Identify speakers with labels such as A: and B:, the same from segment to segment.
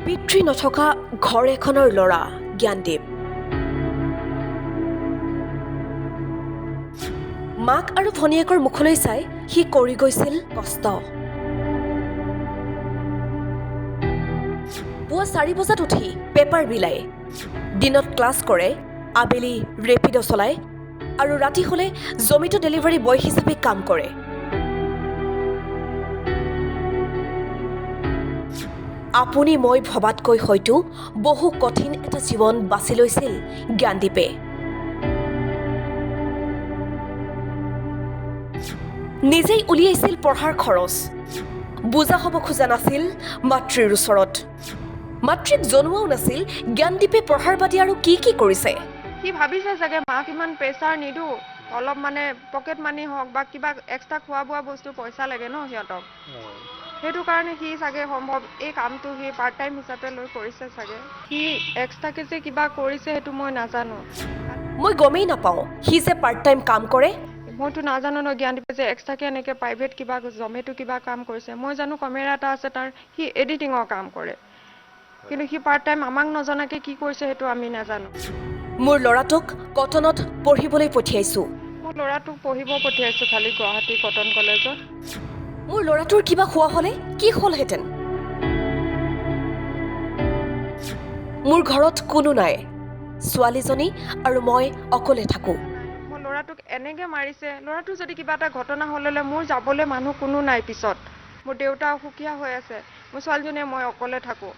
A: পিতৃ নথকা ঘৰ এখনৰ ল'ৰা জ্ঞানদীপ। মাক আৰু ভনীয়েকৰ মুখলৈ চাই সি কৰি গৈছিল কষ্ট। পুৱা 4 বজাত উঠি পেপাৰ বিলায়, দিনত ক্লাছ কৰে, আবেলি ৰেপিড' চলায় আৰু ৰাতি হ'লে জমেট' ডেলিভাৰী বয় হিচাপে কাম কৰে। আপুনি মই ভবাতকৈ হয়তো বহু কঠিন এটা জীৱন বাছি লৈছিল জ্ঞানদীপে। নিজেই উলিয়াইছিল পঢ়াৰ খৰচ, বুজা হ'ব খোজা নাছিল মাতৃৰ ওচৰত। মাতৃক জনোৱাও নাছিল জ্ঞানদীপে পঢ়াৰ বাদে আৰু কি কি কৰিছে।
B: সি ভাবিছে চাগে মাক ইমান প্ৰেছাৰ নিদিওঁ, অলপ মানে পকেট মানি হওক বা কিবা এক্সট্ৰা খোৱা বোৱা বস্তু পইচা লাগে ন সিহঁতক, সেইটো কাৰণে সি চাগে সম্ভৱ এই কামটো সি পাৰ্ট টাইম হিচাপে লৈ কৰিছে চাগে। সি এক্সট্ৰাকে যে কিবা কৰিছে সেইটো মই নাজানো।
A: মই গমেই নাপাওঁ সি যে পাৰ্ট টাইম কাম কৰে।
B: মইতো নাজানো ন জ্ঞানদীপে যে এক্সট্ৰাকে এনেকৈ প্ৰাইভেট কিবা জমেটো কিবা কাম কৰিছে। মই জানো কেমেৰা এটা আছে তাৰ, সি এডিটিঙৰ কাম কৰে, কিন্তু সি পাৰ্ট টাইম আমাক নজনাকৈ কি কৰিছে সেইটো আমি নাজানো।
A: মোৰ ল'ৰাটোক কটনত পঢ়িবলৈ পঠিয়াইছোঁ।
B: মোৰ ল'ৰাটোক পঢ়িব পঠিয়াইছোঁ খালি গুৱাহাটী কটন কলেজত।
A: মোৰ ল'ৰাটোৰ কিবা হোৱা হ'লে কি হ'লহেঁতেন? মোৰ ঘৰত কোনো নাই, ছোৱালীজনী আৰু মই অকলে থাকোঁ।
B: মোৰ ল'ৰাটোক এনেকৈ মাৰিছে, ল'ৰাটোৰ যদি কিবা এটা ঘটনা হ'লে মোৰ যাবলৈ মানুহ কোনো নাই। পিছত মোৰ দেউতা অসুখীয়া হৈ আছে, মোৰ ছোৱালীজনীয়ে মই অকলে থাকোঁ।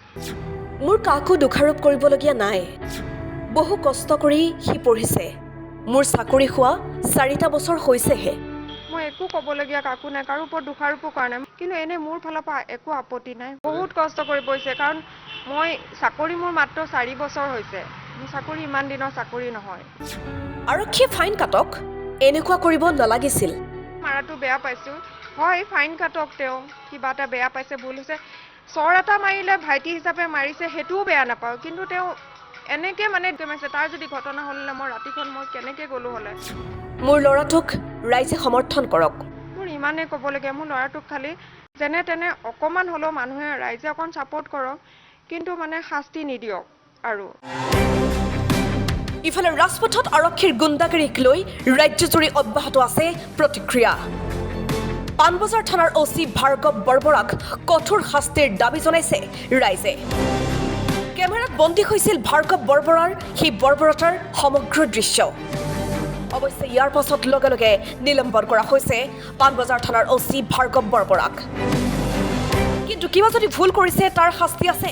A: মোৰ কাকো দোষাৰোপ কৰিবলগীয়া নাই। বহু কষ্ট কৰি সি পঢ়িছে। মোৰ চাকৰি হোৱা 4টা বছৰ হৈছেহে।
B: মই একো ক'বলগীয়া কাকো নাই, কাৰো ওপৰত দোষাৰোপো কৰা নাই, কিন্তু এনেই মোৰ ফালৰ পৰা একো আপত্তি নাই। বহুত কষ্ট কৰি পঢ়িছে, কাৰণ মই চাকৰি মোৰ মাত্ৰ 4 বছৰ হৈছে। মোৰ চাকৰি ইমান দিনৰ চাকৰি নহয়।
A: আৰক্ষীয়ে ফাইন কাটক, এনেকুৱা কৰিব নালাগিছিল।
B: মাৰাটো বেয়া পাইছোঁ, হয় ফাইন কাটক, তেওঁ কিবা এটা বেয়া পাইছে, ভুল হৈছে। চৰ এটা মাৰিলে ভাইটি হিচাপে মাৰিছে, সেইটোও বেয়া নাপাওঁ, কিন্তু তেওঁ এনেকৈ মানে মাৰিছে। তাৰ যদি ঘটনা হ'লে মই ৰাতিখন মই কেনেকৈ গ'লোঁ হ'লে।
A: মোৰ ল'ৰাটোক ৰাইজে সমৰ্থন কৰক।
B: মোৰ ইমানেই ক'বলগীয়া, মোৰ ল'ৰাটোক খালি যেনে তেনে অকণমান হ'লেও মানুহে ৰাইজে অকণ ছাপোৰ্ট কৰক, কিন্তু মানে শাস্তি নিদিয়ক। আৰু
A: ইফালে ৰাজপথত আৰক্ষীৰ গুণ্ডাগিৰিক লৈ ৰাজ্যজুৰি অব্যাহত আছে প্ৰতিক্ৰিয়া। পাণবজাৰ থানাৰ OC ভাৰ্গৱ বৰবৰাক কঠোৰ শাস্তিৰ দাবী জনাইছে ৰাইজে। কেমেৰাত বন্দী হৈছিল ভাৰ্গৱ বৰবৰাৰ সেই বৰ্বৰতাৰ সমগ্ৰ দৃশ্য। অৱশ্যে ইয়াৰ পাছত লগে লগে নিলম্বন কৰা হৈছে পাণবজাৰ থানাৰ OC ভাৰ্গৱ বৰবৰাক। কিন্তু কিবা যদি ভুল কৰিছে তাৰ শাস্তি আছে,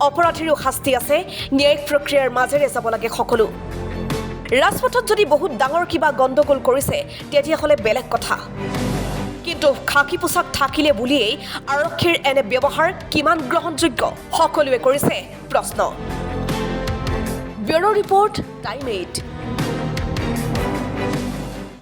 A: অপৰাধীৰো শাস্তি আছে। ন্যায়িক প্ৰক্ৰিয়াৰ মাজেৰে যাব লাগে সকলো। ৰাজপথত যদি বহুত ডাঙৰ কিবা গণ্ডগোল কৰিছে তেতিয়াহ'লে বেলেগ কথা, কিন্তু খাকী পোছাক থাকিলে বুলিয়েই আৰক্ষীৰ এনে ব্যৱহাৰ কিমান গ্ৰহণযোগ্য সকলোৱে কৰিছে প্ৰশ্ন। Bureau' report, time 8।